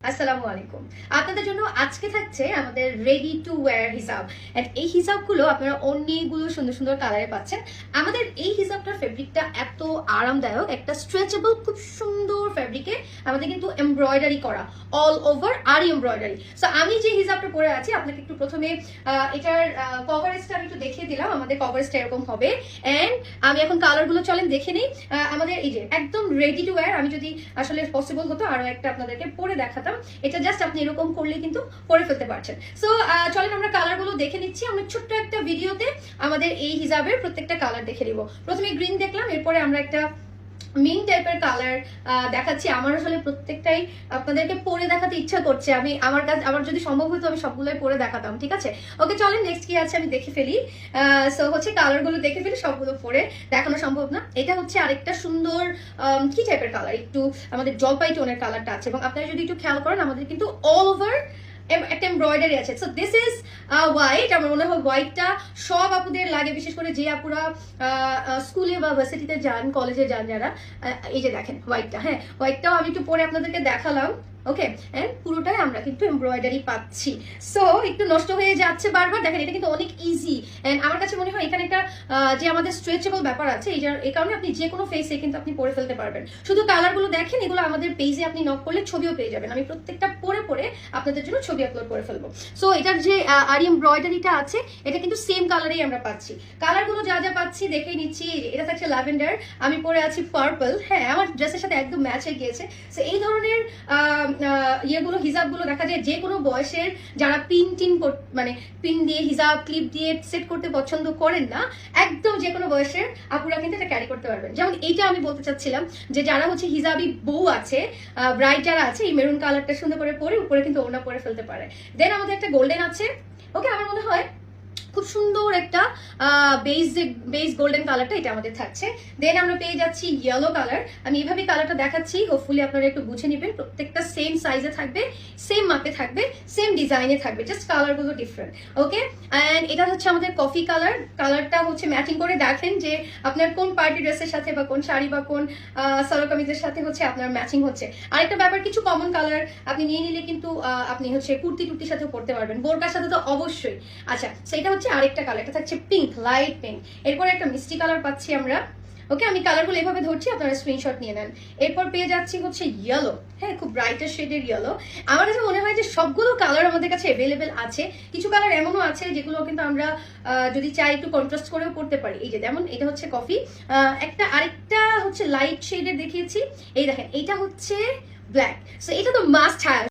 আসসালামু আলাইকুম। আপনাদের জন্য আজকে থাকছে আমাদের রেডি টু ওয়্যার হিজাব। এন্ড এই হিজাবগুলো আপনারা অনেকগুলো সুন্দর সুন্দর কালারে পাচ্ছেন। আমাদের এই হিজাবটার ফেব্রিকটা এত আরামদায়ক, একটা স্ট্রেচেবল খুব সুন্দর ফেব্রিকে আমাদের কিন্তু এমব্রয়ডারি করা, অল ওভার আরি এমব্রয়ডারি। সো আমি যে হিজাবটা পরে আছি আপনাকে একটু প্রথমে এটার কভারেজটা আমি একটু দেখিয়ে দিলাম। আমাদের কভারেজটা এরকম হবে। এন্ড আমি এখন কালারগুলো চলেন দেখে নিই। আমাদের এই যে একদম রেডি টু ওয়্যার, আমি যদি আসলে পসিবল হতো আরো একটা আপনাদেরকে পরে দেখাতাম। এটা জাস্ট আপনি এরকম করলে কিন্তু পরে ফেলতে পারছেন। সো চলেন আমরা কালারগুলো দেখে নিচ্ছি। আমরা ছোট্ট একটা ভিডিওতে আমাদের এই হিজাবের প্রত্যেকটা কালার দেখে নিব। প্রথমে গ্রিন দেখলাম, এরপরে আমরা একটা মিন টাইপের কালার দেখাচ্ছি। আমার আসলে প্রত্যেকটাই আপনাদেরকে পরে দেখাতে ইচ্ছা করছে। আমার যদি সম্ভব হতো আমি সবগুলোই পরে দেখাতাম, ঠিক আছে? ওকে চলেন নেক্সট কি আছে আমি দেখে ফেলি। সো হচ্ছে কালারগুলো দেখে ফেলি, সবগুলো পরে দেখানো সম্ভব না। এটা হচ্ছে আরেকটা সুন্দর কি টাইপের কালার, একটু আমাদের জলপাই টোনের কালারটা আছে এবং আপনারা যদি একটু খেয়াল করেন আমাদের কিন্তু অল ওভার একটা এমব্রয়ডারি আছে। So this is white. আমার মনে হয় হোয়াইটটা সব আপুদের লাগে, বিশেষ করে যে আপুরা স্কুলে বা ভার্সিটিতে যান, কলেজে যান যারা। এই যে দেখেন হোয়াইটটা, হ্যাঁ হোয়াইটটাও আমি একটু পরে আপনাদেরকে দেখালাম। ওকে, এন্ড পুরোটাই আমরা কিন্তু এমব্রয়ডারি পাচ্ছি। সো একটু নষ্ট হয়ে যাচ্ছে বারবার, দেখেন এটা কিন্তু অনেক ইজি। এন্ড আমার কাছে মনে হয় এখানে একটা যে আমাদের স্ট্রেচেবল ব্যাপার আছে, এই কারণে আপনি যে কোনো ফেসে কিন্তু আপনি পরে ফেলতে পারবেন। শুধু কালারগুলো দেখেন, এগুলো আমাদের পেজে আপনি নক করলে ছবিও পেয়ে যাবেন। আমি প্রত্যেকটা পরে পরে আপনাদের জন্য ছবি আপলোড করে ফেলবো। সো এটার যে আরি এমব্রয়ডারিটা আছে এটা কিন্তু সেম কালারেই আমরা পাচ্ছি। কালারগুলো যা যা পাচ্ছি দেখেই নিচ্ছি। এটা থাকছে ল্যাভেন্ডার, আমি পরে আছি পার্পল। হ্যাঁ, আমার ড্রেসের সাথে একদম ম্যাচ হয়ে গিয়েছে। সো এই ধরনের ইয়েগুলো হিজাবগুলো দেখা যায় যে কোনো বয়সের যারা মানে পিন দিয়ে হিজাব ক্লিপ দিয়ে সেট করতে পছন্দ করেন না, একদম যে কোনো বয়সের আপুরা কিন্তু এটা ক্যারি করতে পারবেন। যেমন এইটা আমি বলতে চাচ্ছিলাম যে যারা হচ্ছে হিজাবি বউ আছে, ব্রাইড যারা আছে, এই মেরুন কালারটা সুন্দর করে পরে উপরে কিন্তু ওড়না পরে ফেলতে পারে। দেন আমাদের একটা গোল্ডেন আছে। ওকে, আমার মনে হয় খুব সুন্দর একটা বেস গোল্ডেন কালারটা এটা আমাদের থাকছে। দেন আমরা পেয়ে যাচ্ছি ইয়েলো কালার। আমি এইভাবে কালারটা দেখাচ্ছি, হোপফুলি আপনারা একটু বুঝে নেবেন। প্রত্যেকটা সেম সাইজে থাকবে, সেম মাপে থাকবে, সেম ডিজাইনে থাকবে, জাস্ট কালারগুলো ডিফারেন্ট। ওকে, অ্যান্ড এটা হচ্ছে আমাদের কফি কালার। কালারটা হচ্ছে ম্যাচিং করে দেখেন যে আপনার কোন পার্টি ড্রেসের সাথে বা কোন শাড়ি বা কোন সালোয়ার কামিজের সাথে হচ্ছে আপনার ম্যাচিং হচ্ছে। আরেকটা ব্যাপার, কিছু কমন কালার আপনি নিয়ে নিলে কিন্তু আপনি হচ্ছে কুর্তি টুর্তির সাথেও পরতে পারবেন, বোরকার সাথে তো অবশ্যই। আচ্ছা, সেটা হচ্ছে আরেকটা কালার, এটা থাকছে পিঙ্ক, লাইট পিঙ্ক। এরপর একটা মিষ্টি কালার পাচ্ছি আমরা। ওকে, আমি কালারগুলো এভাবে ধরছি, আপনারা স্ক্রিনশট নিয়ে নেন। এরপর পেয়ে যাচ্ছি হচ্ছে ইয়েলো। হ্যাঁ, খুব ব্রাইটার শেডের ইয়েলো। আমার কাছে মনে হয় যে সবগুলো কালার আমাদের কাছে অ্যাভেলেবেল আছে। কিছু কালার এমনও আছে যেগুলো কিন্তু আমরা যদি চাই একটু কন্ট্রাস্ট করেও করতে পারি। এই যে যেমন এটা হচ্ছে কফি, আরেকটা হচ্ছে লাইট শেডের দেখিয়েছি। এই দেখেন, এটা হচ্ছে ব্ল্যাক। সো এটা তো মাস্ট হ্যাভ।